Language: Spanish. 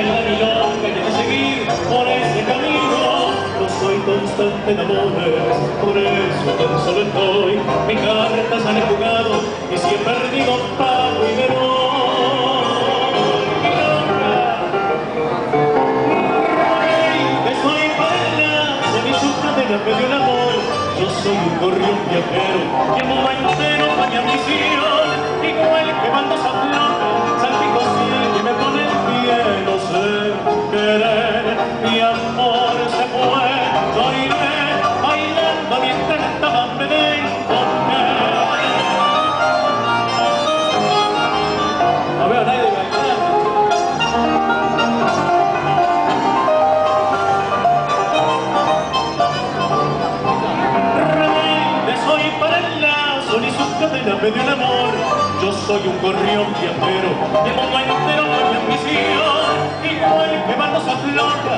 la milonga y de seguir por ese camino. No soy constante de amores, por eso tan solo estoy. Mis cartas han jugado y si he perdido pago y me voy. Que soy bailazo, ni su cadena me dio el amor. Yo soy un gorrión viajero que mundo entero va mi ambición. Igual que bandas a flota, salpico cielo y me pone el pie. No sé querer, mi amor se fue. Yo iré bailando mientras esta me den con no veo a nadie bailar. Ni su cadena me dio el amor. Yo soy un gorrión viajero, el mundo entero con mi ambición. Igual que bandos a flota,